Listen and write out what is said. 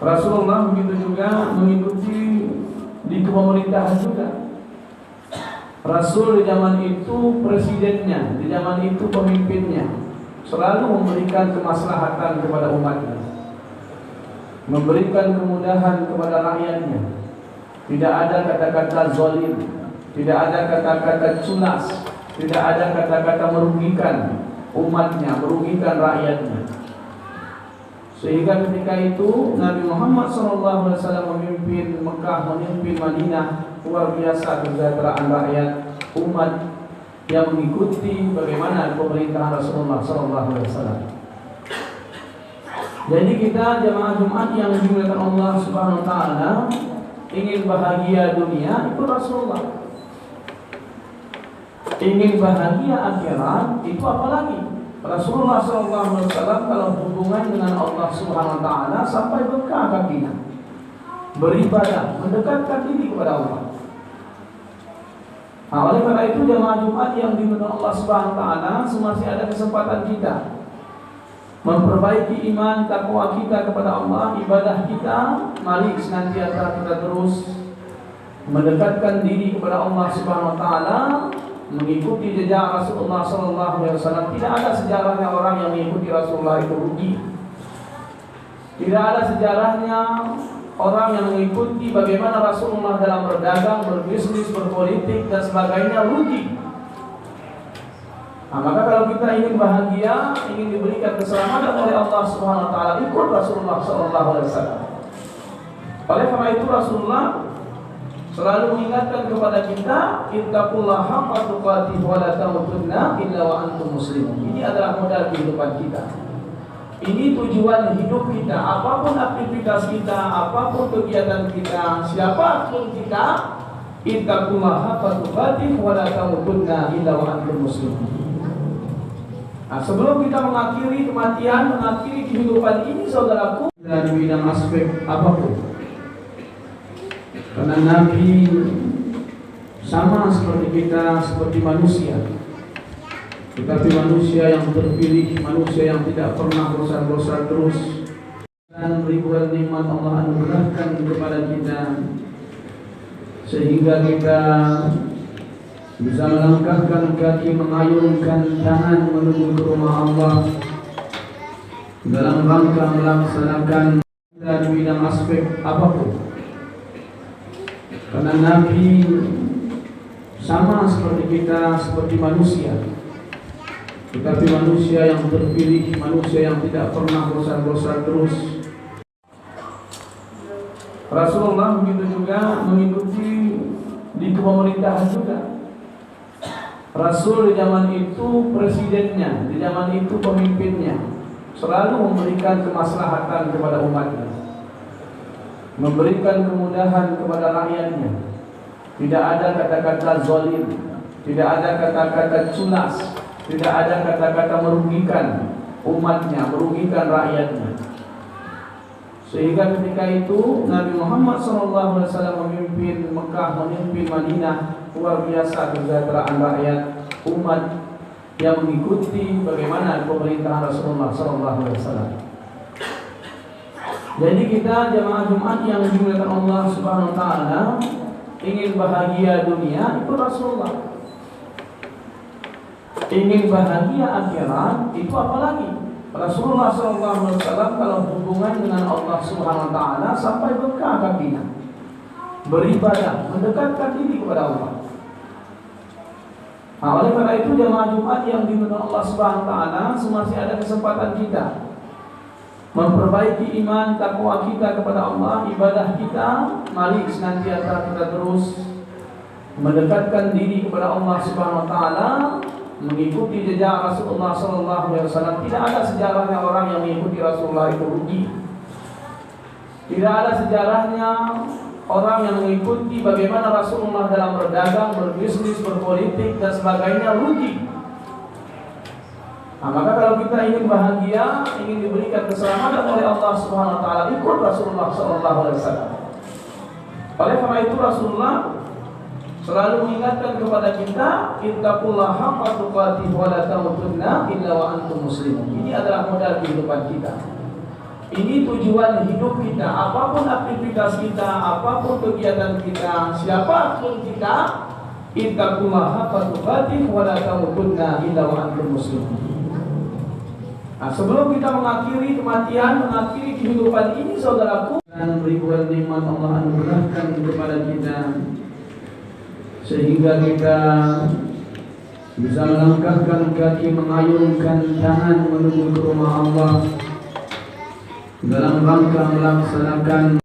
Rasulullah begitu juga mengikuti di pemerintahan juga. Rasul di zaman itu presidennya, di zaman itu pemimpinnya, selalu memberikan kemaslahatan kepada umatnya, memberikan kemudahan kepada rakyatnya. Tidak ada kata-kata zalim, tidak ada kata-kata culas, tidak ada kata-kata merugikan umatnya, merugikan rakyatnya. Sehingga ketika itu Nabi Muhammad SAW memimpin Mekah, memimpin Madinah, luar biasa kesejahteraan rakyat, umat yang mengikuti bagaimana pemerintahan Rasulullah SAW. Jadi kita jamaah Jumat yang dimuliakan Allah Subhanahu Wa Taala, ingin bahagia dunia itu Rasulullah, ingin bahagia akhirat itu apalagi Rasulullah SAW. Kalau hubungan dengan Allah Subhanahu Wa Taala sampai bekah kakinya, beribadah, mendekatkan diri kepada Allah. Nah, oleh karena itu jamaah Jumat yang dimuliakan Allah Subhanahu Wa Taala, masih ada kesempatan kita memperbaiki iman takwa kita kepada Allah, ibadah kita. Mari senantiasa kita terus mendekatkan diri kepada Allah Subhanahu Wa Taala, mengikuti jejak Rasulullah SAW. Tidak ada sejarahnya orang yang mengikuti Rasulullah itu rugi. Tidak ada sejarahnya orang yang mengikuti bagaimana Rasulullah dalam berdagang, berbisnis, berpolitik dan sebagainya rugi. Nah, maka kalau kita ingin bahagia, ingin diberikan keselamatan oleh Allah Subhanahu Wa Taala, ikut Rasulullah SAW. Oleh karena itu Rasulullah selalu mengingatkan kepada kita, ittaqullaha haqqa tuqatih wa la tamutunna illa wa antum muslimun. Ini adalah modal kehidupan kita. Ini tujuan hidup kita. Apapun aktivitas kita, apapun kegiatan kita, siapapun kita, ittaqullaha haqqa tuqatih wa la tamutunna illa wa antum muslimun. Nah, sebelum kita mengakhiri kematian, mengakhiri kehidupan ini, saudaraku, dari bidang aspek apapun. Karena Nabi sama seperti kita, seperti manusia, tetapi manusia yang terpilih, manusia yang tidak pernah bosan-bosan terus, dan ribuan nikmat Allah anugerahkan kepada kita, sehingga kita bisa melangkahkan kaki, mengayunkan tangan menuju ke rumah Allah dalam rangka melaksanakan dari bidang aspek apapun. Karena Nabi sama seperti kita, seperti manusia, tetapi manusia yang terpilih, manusia yang tidak pernah bosan-bosan terus. Rasulullah begitu juga mengikuti di pemerintahan juga. Rasul di zaman itu presidennya, di zaman itu pemimpinnya, selalu memberikan kemaslahatan kepada umatnya, memberikan kemudahan kepada rakyatnya. Tidak ada kata-kata zalim, tidak ada kata-kata culas, tidak ada kata-kata merugikan umatnya, merugikan rakyatnya. Sehingga ketika itu Nabi Muhammad SAW memimpin Mekah, memimpin Madinah, luar biasa kesejahteraan rakyat, umat yang mengikuti bagaimana pemerintahan Rasulullah SAW. Jadi kita jamaah Jumat yang dimuliakan Allah Subhanahu Wa Taala, ingin bahagia dunia itu Rasulullah, ingin bahagia akhirat itu apalagi Rasulullah SAW. Kalau hubungan dengan Allah Subhanahu Wa Taala sampai bekah kakinya, beribadah, mendekatkan diri kepada Allah. Nah, oleh karena itu jamaah Jumat yang dimuliakan Allah Subhanahu Wa Taala, masih ada kesempatan kita memperbaiki iman takwa kita kepada Allah, ibadah kita. Mari senantiasa kita terus mendekatkan diri kepada Allah Subhanahu Wa Taala, mengikuti jejak Rasulullah SAW. Tidak ada sejarahnya orang yang mengikuti Rasulullah itu rugi. Tidak ada sejarahnya orang yang mengikuti bagaimana Rasulullah dalam berdagang, berbisnis, berpolitik dan sebagainya rugi. Nah, maka kalau kita ingin bahagia, ingin diberikan keselamatan oleh Allah Subhanahu Wa Taala, ikut Rasulullah SAW. Oleh karena itu Rasulullah selalu mengingatkan kepada kita, ittaqullaha haqqa tuqatih wa la tamutunna illa wa antum muslimun. Ini adalah modal kehidupan kita. Ini tujuan hidup kita, apapun aktivitas kita, apapun kegiatan kita, siapapun kita, ittaqullaha haqqa tuqatih wa la tamutunna illa wa antum muslimun. Nah, sebelum kita mengakhiri kematian, mengakhiri kehidupan ini, saudaraku, dan ribuan nikmat Allah anugerahkan kepada kita, sehingga kita bisa melangkahkan kaki, mengayunkan tangan menuju ke rumah Allah dalam rangka melaksanakan